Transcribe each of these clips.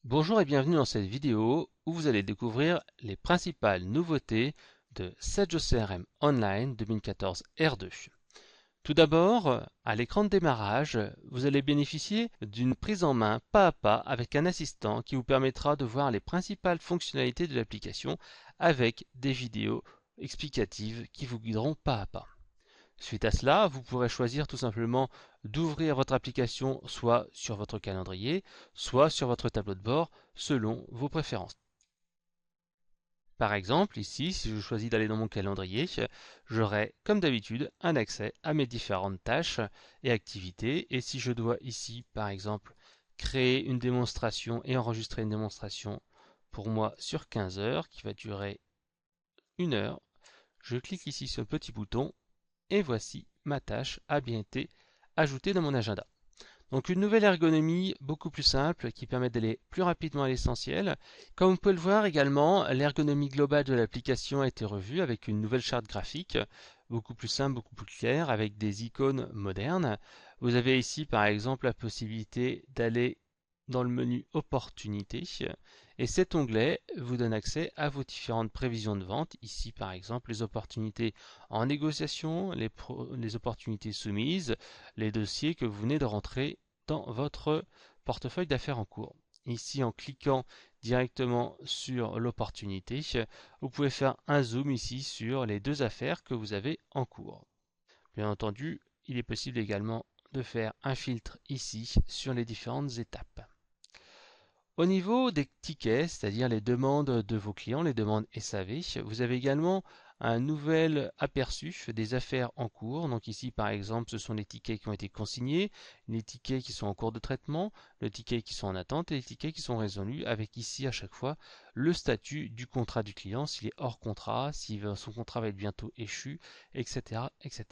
Bonjour et bienvenue dans cette vidéo où vous allez découvrir les principales nouveautés de Sedge CRM Online 2014 R2. Tout d'abord, à l'écran de démarrage, vous allez bénéficier d'une prise en main pas à pas avec un assistant qui vous permettra de voir les principales fonctionnalités de l'application avec des vidéos explicatives qui vous guideront pas à pas. Suite à cela, vous pourrez choisir tout simplement d'ouvrir votre application soit sur votre calendrier, soit sur votre tableau de bord, selon vos préférences. Par exemple, ici, si je choisis d'aller dans mon calendrier, j'aurai comme d'habitude un accès à mes différentes tâches et activités. Et si je dois ici, par exemple, créer une démonstration et enregistrer une démonstration pour moi sur 15 heures, qui va durer 1 heure, je clique ici sur le petit bouton et voici ma tâche a bien été ajoutée dans mon agenda. Donc une nouvelle ergonomie beaucoup plus simple qui permet d'aller plus rapidement à l'essentiel. Comme vous pouvez le voir également, l'ergonomie globale de l'application a été revue avec une nouvelle charte graphique, beaucoup plus simple, beaucoup plus claire, avec des icônes modernes. Vous avez ici par exemple la possibilité d'aller dans le menu Opportunités et cet onglet vous donne accès à vos différentes prévisions de vente. Ici par exemple les opportunités en négociation, les opportunités soumises, les dossiers que vous venez de rentrer dans votre portefeuille d'affaires en cours. Ici, en cliquant directement sur l'opportunité, vous pouvez faire un zoom ici sur les deux affaires que vous avez en cours. Bien entendu, il est possible également de faire un filtre ici sur les différentes étapes. Au niveau des tickets, c'est-à-dire les demandes de vos clients, les demandes SAV, vous avez également un nouvel aperçu des affaires en cours. Donc ici, par exemple, ce sont les tickets qui ont été consignés, les tickets qui sont en cours de traitement, les tickets qui sont en attente et les tickets qui sont résolus, avec ici à chaque fois le statut du contrat du client, s'il est hors contrat, si son contrat va être bientôt échu, etc., etc.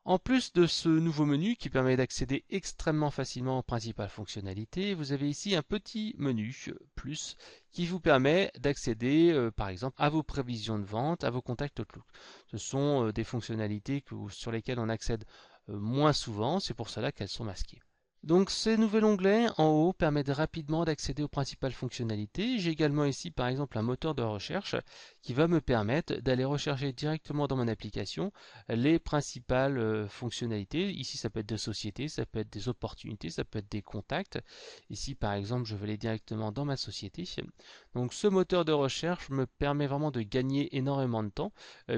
En plus de ce nouveau menu qui permet d'accéder extrêmement facilement aux principales fonctionnalités, vous avez ici un petit menu plus qui vous permet d'accéder par exemple à vos prévisions de vente, à vos contacts Outlook. Ce sont des fonctionnalités sur lesquelles on accède moins souvent, c'est pour cela qu'elles sont masquées. Donc ce nouvel onglet en haut permet rapidement d'accéder aux principales fonctionnalités. J'ai également ici par exemple un moteur de recherche qui va me permettre d'aller rechercher directement dans mon application les principales fonctionnalités. Ici ça peut être des sociétés, ça peut être des opportunités, ça peut être des contacts. Ici par exemple je vais aller directement dans ma société. Donc ce moteur de recherche me permet vraiment de gagner énormément de temps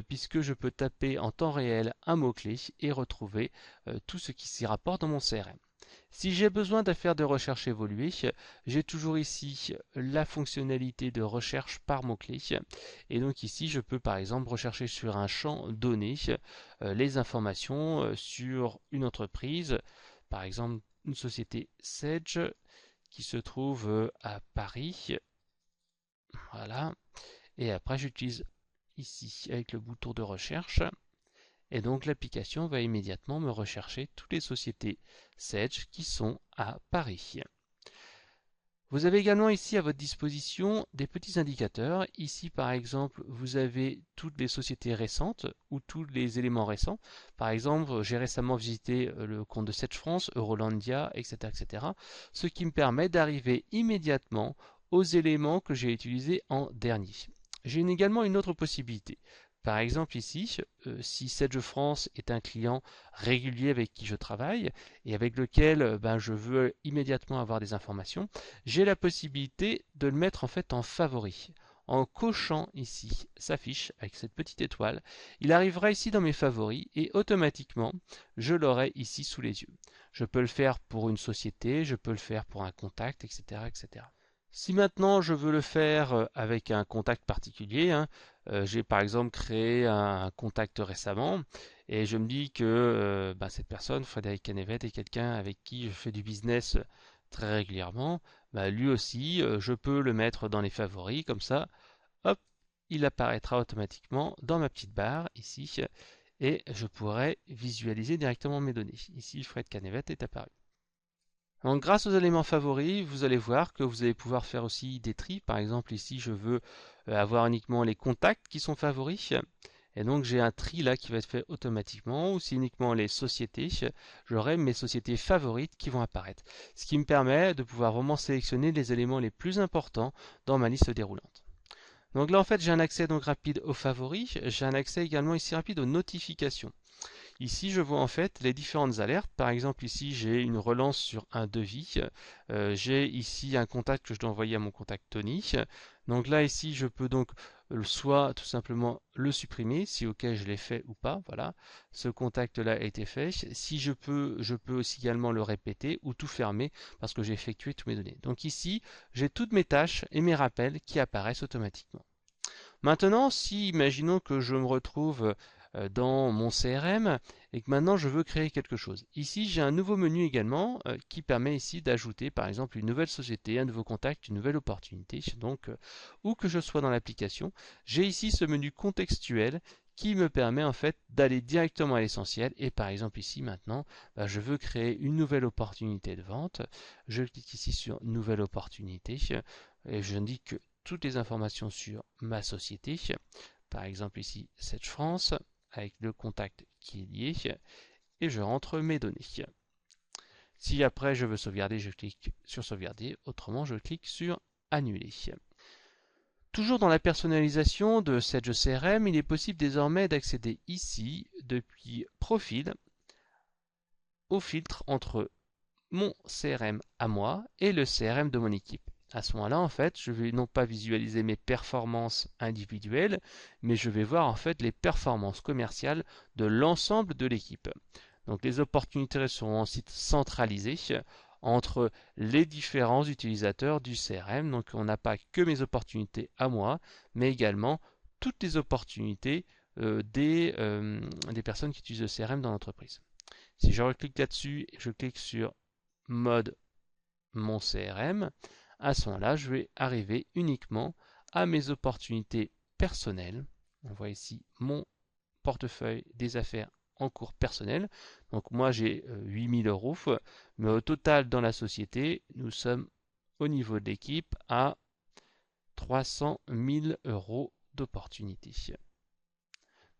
puisque je peux taper en temps réel un mot-clé et retrouver tout ce qui s'y rapporte dans mon CRM. Si j'ai besoin de faire de recherche évoluée, j'ai toujours ici la fonctionnalité de recherche par mot-clé. Et donc ici, je peux par exemple rechercher sur un champ donné les informations sur une entreprise, par exemple une société Sedge qui se trouve à Paris. Voilà. Et après, j'utilise ici avec le bouton de recherche. Et donc l'application va immédiatement me rechercher toutes les sociétés Sedge qui sont à Paris. Vous avez également ici à votre disposition des petits indicateurs. Ici par exemple vous avez toutes les sociétés récentes ou tous les éléments récents. Par exemple j'ai récemment visité le compte de Sedge France, Eurolandia, etc., etc. Ce qui me permet d'arriver immédiatement aux éléments que j'ai utilisés en dernier. J'ai également une autre possibilité. Par exemple ici, si Sedge France est un client régulier avec qui je travaille et avec lequel je veux immédiatement avoir des informations, j'ai la possibilité de le mettre en fait en favori. En cochant ici sa fiche avec cette petite étoile, il arrivera ici dans mes favoris et automatiquement je l'aurai ici sous les yeux. Je peux le faire pour une société, je peux le faire pour un contact, etc., etc. Si maintenant je veux le faire avec un contact particulier, j'ai par exemple créé un contact récemment et je me dis que cette personne, Frédéric Canevet, est quelqu'un avec qui je fais du business très régulièrement. Lui aussi, je peux le mettre dans les favoris, comme ça, hop, il apparaîtra automatiquement dans ma petite barre ici et je pourrai visualiser directement mes données. Ici, Fred Canevet est apparu. Donc, grâce aux éléments favoris, vous allez voir que vous allez pouvoir faire aussi des tris. Par exemple, ici, je veux avoir uniquement les contacts qui sont favoris. Et donc j'ai un tri là qui va être fait automatiquement, ou c'est uniquement les sociétés, j'aurai mes sociétés favorites qui vont apparaître. Ce qui me permet de pouvoir vraiment sélectionner les éléments les plus importants dans ma liste déroulante. Donc là en fait j'ai un accès donc rapide aux favoris, j'ai un accès également ici rapide aux notifications. Ici, je vois en fait les différentes alertes. Par exemple, ici, j'ai une relance sur un devis. J'ai ici un contact que je dois envoyer à mon contact Tony. Donc là, ici, je peux donc soit tout simplement le supprimer, si OK je l'ai fait ou pas. Voilà, ce contact-là a été fait. Si je peux aussi également le répéter ou tout fermer parce que j'ai effectué toutes mes données. Donc ici, j'ai toutes mes tâches et mes rappels qui apparaissent automatiquement. Maintenant, si imaginons que je me retrouve dans mon CRM et que maintenant je veux créer quelque chose. Ici, j'ai un nouveau menu également qui permet ici d'ajouter par exemple une nouvelle société, un nouveau contact, une nouvelle opportunité. Donc, où que je sois dans l'application, j'ai ici ce menu contextuel qui me permet en fait d'aller directement à l'essentiel. Et par exemple ici maintenant, je veux créer une nouvelle opportunité de vente. Je clique ici sur nouvelle opportunité et je indique toutes les informations sur ma société. Par exemple ici, Sedge France, avec le contact qui est lié, et je rentre mes données. Si après je veux sauvegarder, je clique sur sauvegarder, autrement je clique sur annuler. Toujours dans la personnalisation de Sedge CRM, il est possible désormais d'accéder ici, depuis Profil, au filtre entre mon CRM à moi et le CRM de mon équipe. À ce moment-là, en fait, je vais non pas visualiser mes performances individuelles, mais je vais voir en fait les performances commerciales de l'ensemble de l'équipe. Donc les opportunités seront ensuite centralisées entre les différents utilisateurs du CRM. Donc on n'a pas que mes opportunités à moi, mais également toutes les opportunités des personnes qui utilisent le CRM dans l'entreprise. Si je reclique là-dessus et je clique sur mode mon CRM, à ce moment-là, je vais arriver uniquement à mes opportunités personnelles. On voit ici mon portefeuille des affaires en cours personnel. Donc moi j'ai 8000 euros, mais au total dans la société, nous sommes au niveau de l'équipe à 300 000 euros d'opportunités.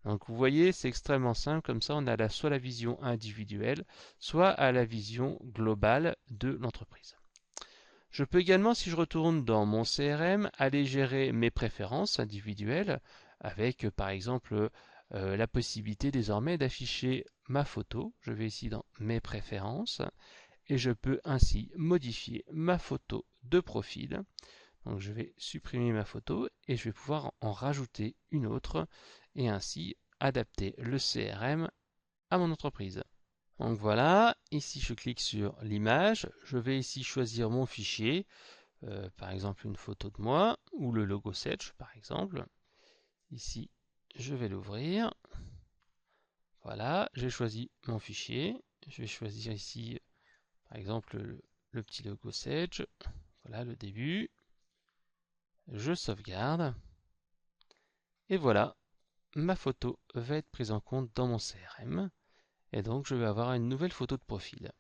Donc vous voyez, c'est extrêmement simple, comme ça on a soit la vision individuelle, soit à la vision globale de l'entreprise. Je peux également, si je retourne dans mon CRM, aller gérer mes préférences individuelles avec par exemple la possibilité désormais d'afficher ma photo. Je vais ici dans mes préférences et je peux ainsi modifier ma photo de profil. Donc je vais supprimer ma photo et je vais pouvoir en rajouter une autre et ainsi adapter le CRM à mon entreprise. Donc voilà, ici je clique sur l'image, je vais ici choisir mon fichier, par exemple une photo de moi ou le logo Sedge par exemple. Ici je vais l'ouvrir. Voilà, j'ai choisi mon fichier. Je vais choisir ici par exemple le petit logo Sedge. Voilà le début. Je sauvegarde. Et voilà, ma photo va être prise en compte dans mon CRM. Et donc je vais avoir une nouvelle photo de profil.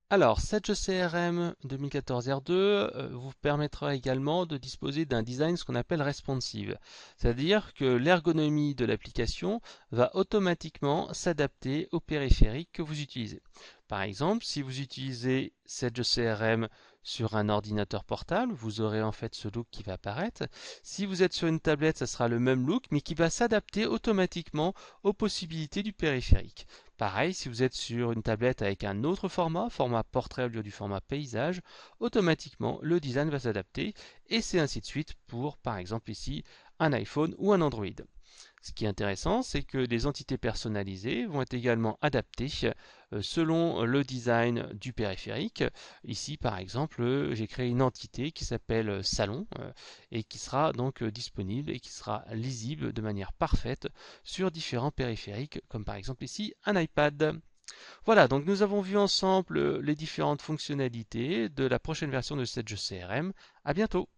Alors, Sedge CRM 2014 R2 vous permettra également de disposer d'un design ce qu'on appelle responsive. C'est-à-dire que l'ergonomie de l'application va automatiquement s'adapter au périphérique que vous utilisez. Par exemple, si vous utilisez Sedge CRM sur un ordinateur portable, vous aurez en fait ce look qui va apparaître. Si vous êtes sur une tablette, ça sera le même look, mais qui va s'adapter automatiquement aux possibilités du périphérique. Pareil, si vous êtes sur une tablette avec un autre format portrait au lieu du format paysage, automatiquement le design va s'adapter et c'est ainsi de suite pour par exemple ici un iPhone ou un Android. Ce qui est intéressant, c'est que les entités personnalisées vont être également adaptées selon le design du périphérique. Ici, par exemple, j'ai créé une entité qui s'appelle Salon et qui sera donc disponible et qui sera lisible de manière parfaite sur différents périphériques, comme par exemple ici un iPad. Voilà, donc nous avons vu ensemble les différentes fonctionnalités de la prochaine version de Sedge CRM. À bientôt!